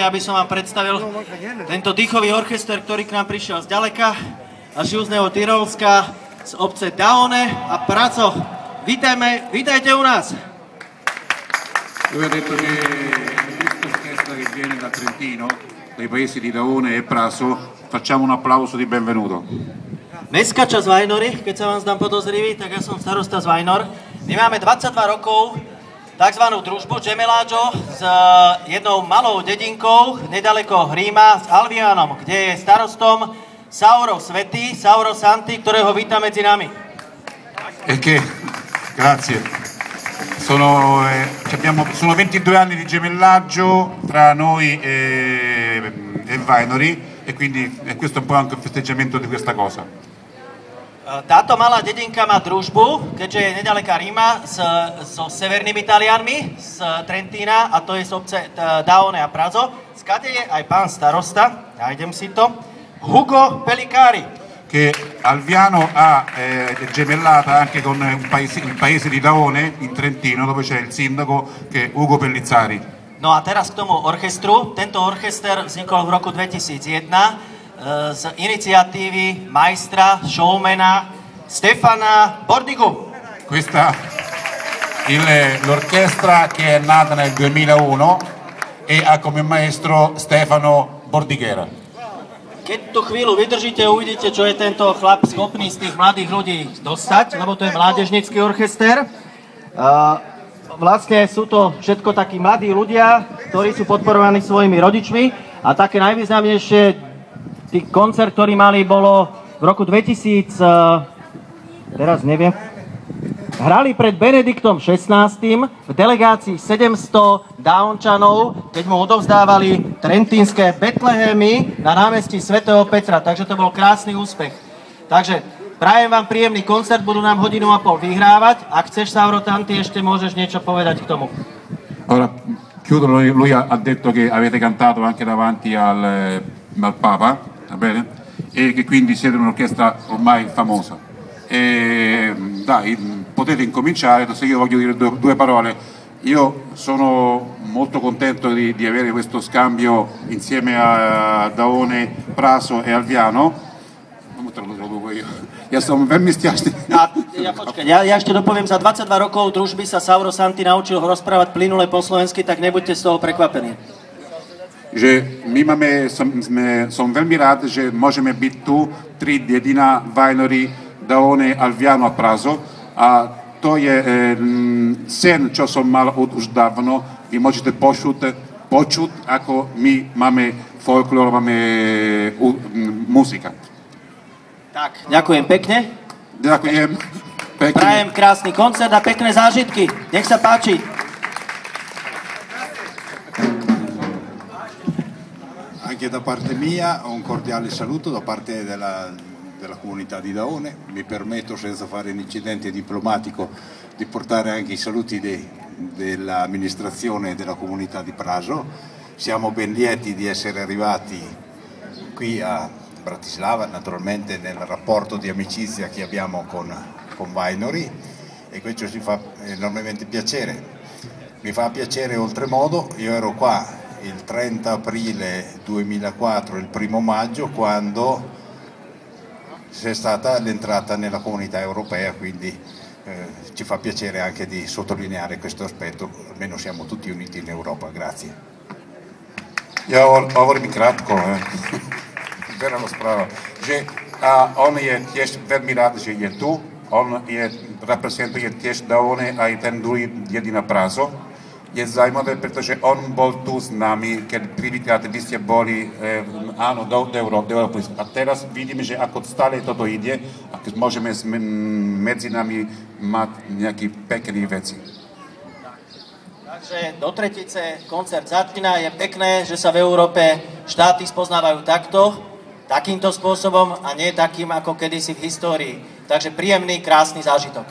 Aby som vám predstavil tento dýchový orchester, ktorý k nám prišiel zďaleka a z Južného Tyrolska, z obce Daone a Prazo. Vítajte u nás. Lui ha detto che questa orchestra che viene da Trentino, dai paesi di Daone e Praso, facciamo un applauso di benvenuto. Mestská časť Vajnory, keď sa vám zdám podozrivý, tak ja som starosta z Vajnor. My máme 22 rokov takzvanú družbu Gemeláčo s jednou malou dedinkou nedaleko Ríma s Alvianom, kde je starostom Sauro Svety, Sauro Santi, ktorého víta medzi nami. Grazie. Sono 22 anni di gemellaggio tra noi e Vajnory e quindi questo è un po' anche il festeggiamento di questa cosa. Táto malá dedinka má družbu, keďže je nedaleká Ríma so severnými Talianmi z Trentína, a to je z obce Daone a Prazo. Skade je aj pán starosta, nájdem si to, Hugo Pellicari. Che Alviano ha gemellata anche con il paese di Daone in Trentino, dove c'è il sindaco che è Ugo Pellizzari. No a teraz k tomu orchestru. Tento orchester vznikol v roku 2001 z iniciatívy majstra, showmana Stefana Bordigu. Questa l'orchestra che è nata nel 2001 e ha come maestro Stefano Bordighera. Keď tu chvíľu vydržíte, uvidíte, čo je tento chlap schopný z tých mladých ľudí dostať, lebo to je mládežnícky orchester. Vlastne sú to všetko takí mladí ľudia, ktorí sú podporovaní svojimi rodičmi, a také najvýznamnejšie koncert, ktorý mali, bolo v roku 2000, teraz neviem, hrali pred Benediktom XVI v delegácii 700 Daončanov, keď mu odovzdávali trentínske Betlehemy na námestí svätého Petra, takže to bol krásny úspech. Takže prajem vám príjemný koncert, budú nám 1,5 hodiny vyhrávať. Ak chceš, Sauro Tanti, ešte môžeš niečo povedať k tomu. Ora, chiudo, lui ha detto che avete cantato anche davanti al Papa, va bene? E che quindi siete un'orchestra ormai famosa. E dai, potete incominciare, se io voglio dire due parole. Io sono molto contento di avere questo scambio insieme a Daone, Praso e Alviano. Ja som veľmi stiažný. Ja ešte dopoviem, za 22 rokov družby sa Sauro Santi naučil rozprávať plynule po slovensky, tak nebuďte z toho prekvapení. Že som veľmi rád, že môžeme byť tu, tri dedina, Vajnory, Daone, Alviano a Prazo. A to je sen, čo som mal už dávno. Vy môžete počuť, ako my máme folklór, máme muzika. Tak, ďakujem pekne. Ďakujem pekne. Prajem krásny koncert a pekné zážitky. Nech sa páči. Anche da parte mia un cordiale saluto da parte della comunità di Daone. Mi permetto, senza fare un incidente diplomatico, di portare anche i saluti dell'amministrazione della comunità di Praso. Siamo ben lieti di essere arrivati qui a Bratislava, naturalmente nel rapporto di amicizia che abbiamo con Vajnory, e questo ci fa enormemente piacere. Mi fa piacere oltremodo, io ero qua il 30 aprile 2004, il 1° maggio, quando c'è stata l'entrata nella comunità europea, quindi ci fa piacere anche di sottolineare questo aspetto, almeno siamo tutti uniti in Europa. Grazie. Ja hovorím krátko. Veľa rozpráva. Že on je tiež veľmi rád, že je tu. On reprezentuje tiež Daone aj ten druhý dedina Prazo. Je zaujímavé, pretože on bol tu s nami, keď prvýkrát vy ste boli áno, do Európy. A teraz vidíme, že ako stále toto ide a keď môžeme medzi nami mať nejaké pekné veci. Takže do tretice koncert začína. Je pekné, že sa v Európe štáty spoznávajú takýmto spôsobom a nie takým ako kedysi v histórii. Takže príjemný, krásny zážitok.